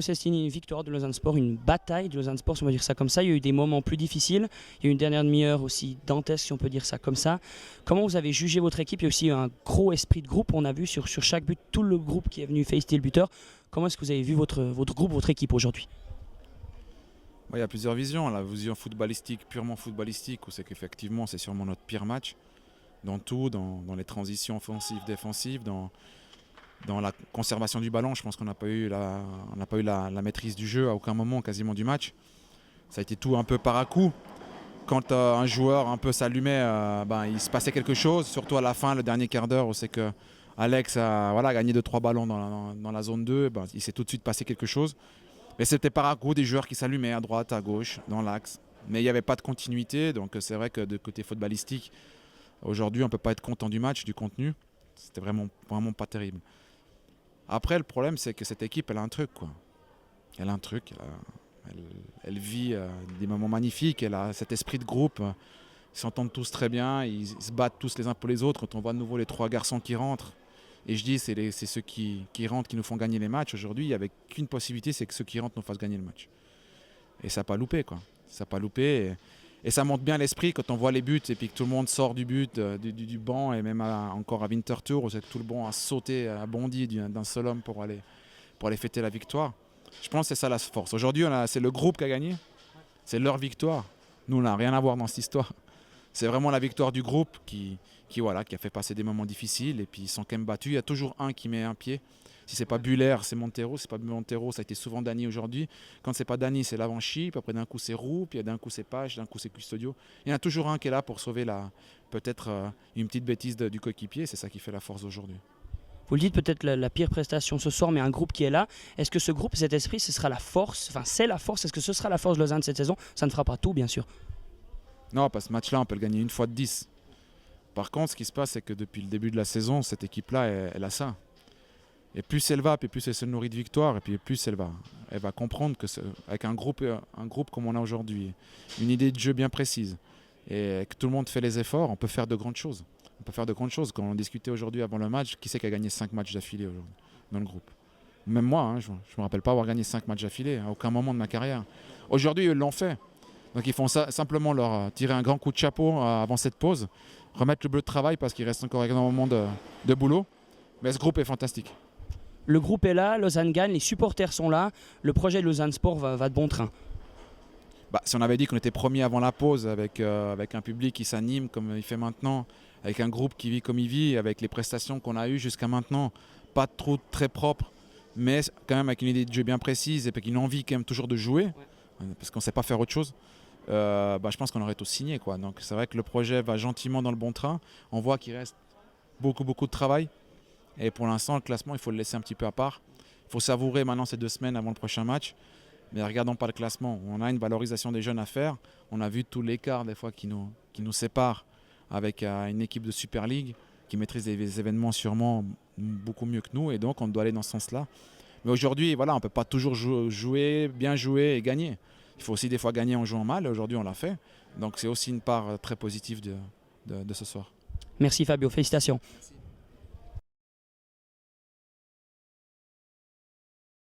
C'est une victoire de Lausanne Sport, une bataille de Lausanne Sport, si on va dire ça comme ça. Il y a eu des moments plus difficiles. Il y a eu une dernière demi-heure aussi dantesque, si on peut dire ça comme ça. Comment vous avez jugé votre équipe? Il y a aussi un gros esprit de groupe. On a vu sur chaque but tout le groupe qui est venu féliciter le buteur. Comment est-ce que vous avez vu votre groupe, votre équipe aujourd'hui? Il y a plusieurs visions. La vision footballistique, purement footballistique, où c'est qu'effectivement c'est sûrement notre pire match. Dans tout, dans les transitions offensives, défensives, dans la conservation du ballon. Je pense qu'on n'a pas eu la maîtrise du jeu à aucun moment quasiment du match. Ça a été tout un peu par à coup. Quand un joueur un peu s'allumait, il se passait quelque chose, surtout à la fin, le dernier quart d'heure, où c'est que Alex a gagné 2-3 ballons dans la zone 2, il s'est tout de suite passé quelque chose. Mais c'était par à coup des joueurs qui s'allumaient à droite, à gauche, dans l'axe. Mais il n'y avait pas de continuité, donc c'est vrai que de côté footballistique, aujourd'hui on ne peut pas être content du match, du contenu. C'était vraiment pas terrible. Après, le problème, c'est que cette équipe, elle a un truc, quoi. Elle a un truc, elle vit des moments magnifiques, elle a cet esprit de groupe. Ils s'entendent tous très bien, ils se battent tous les uns pour les autres. Quand on voit de nouveau les 3 garçons qui rentrent, et je dis, c'est ceux qui rentrent qui nous font gagner les matchs. Aujourd'hui, il n'y avait qu'une possibilité, c'est que ceux qui rentrent nous fassent gagner le match. Et ça n'a pas loupé, quoi. Ça n'a pas loupé. Et ça montre bien l'esprit quand on voit les buts et puis que tout le monde sort du but, du banc, et même encore à Winterthur, où tout le banc a sauté, a bondi d'un seul homme pour aller fêter la victoire. Je pense que c'est ça la force. Aujourd'hui, c'est le groupe qui a gagné, c'est leur victoire. Nous, on n'a rien à voir dans cette histoire. C'est vraiment la victoire du groupe qui a fait passer des moments difficiles, et puis ils sont quand même battus. Il y a toujours un qui met un pied. Si c'est pas Buller, c'est Montero. Si c'est pas Montero, ça a été souvent Dani aujourd'hui. Quand c'est pas Dani, c'est Lavanchi. Puis après d'un coup c'est Roux, puis d'un coup c'est Page, d'un coup c'est Custodio. Il y en a toujours un qui est là pour sauver peut-être une petite bêtise du coéquipier. C'est ça qui fait la force aujourd'hui. Vous le dites, peut-être la pire prestation ce soir, mais un groupe qui est là. Est-ce que ce groupe, cet esprit, ce sera la force? Enfin, c'est la force. Est-ce que ce sera la force de Lausanne cette saison? Ça ne fera pas tout, bien sûr. Non, parce que ce match-là, on peut le gagner une fois de 10. Par contre, ce qui se passe, c'est que depuis le début de la saison, cette équipe-là, elle a ça. Et plus elle va, puis plus elle se nourrit de victoires, et puis plus elle va comprendre que avec un groupe comme on a aujourd'hui, une idée de jeu bien précise, et que tout le monde fait les efforts, on peut faire de grandes choses. On peut faire de grandes choses. Quand on discutait aujourd'hui avant le match, qui c'est qui a gagné 5 matchs d'affilée aujourd'hui dans le groupe? Même moi, je ne me rappelle pas avoir gagné 5 matchs d'affilée à aucun moment de ma carrière. Aujourd'hui, ils l'ont fait. Donc ils font ça, simplement leur tirer un grand coup de chapeau avant cette pause, remettre le bleu de travail parce qu'il reste encore énormément de boulot. Mais ce groupe est fantastique. Le groupe est là, Lausanne gagne, les supporters sont là, le projet de Lausanne Sport va de bon train. Si on avait dit qu'on était premier avant la pause, avec un public qui s'anime comme il fait maintenant, avec un groupe qui vit comme il vit, avec les prestations qu'on a eues jusqu'à maintenant, pas trop très propres, mais quand même avec une idée de jeu bien précise et avec une envie quand même toujours de jouer, parce qu'on ne sait pas faire autre chose, je pense qu'on aurait tous signé, quoi. Donc c'est vrai que le projet va gentiment dans le bon train. On voit qu'il reste beaucoup de travail. Et pour l'instant, le classement, il faut le laisser un petit peu à part. Il faut savourer maintenant ces 2 semaines avant le prochain match. Mais regardons pas le classement. On a une valorisation des jeunes à faire. On a vu tout l'écart des fois qui nous sépare avec une équipe de Super League qui maîtrise les événements sûrement beaucoup mieux que nous. Et donc, on doit aller dans ce sens-là. Mais aujourd'hui, voilà, on ne peut pas toujours bien jouer et gagner. Il faut aussi des fois gagner en jouant mal. Aujourd'hui, on l'a fait. Donc, c'est aussi une part très positive de ce soir. Merci Fabio, félicitations. Merci.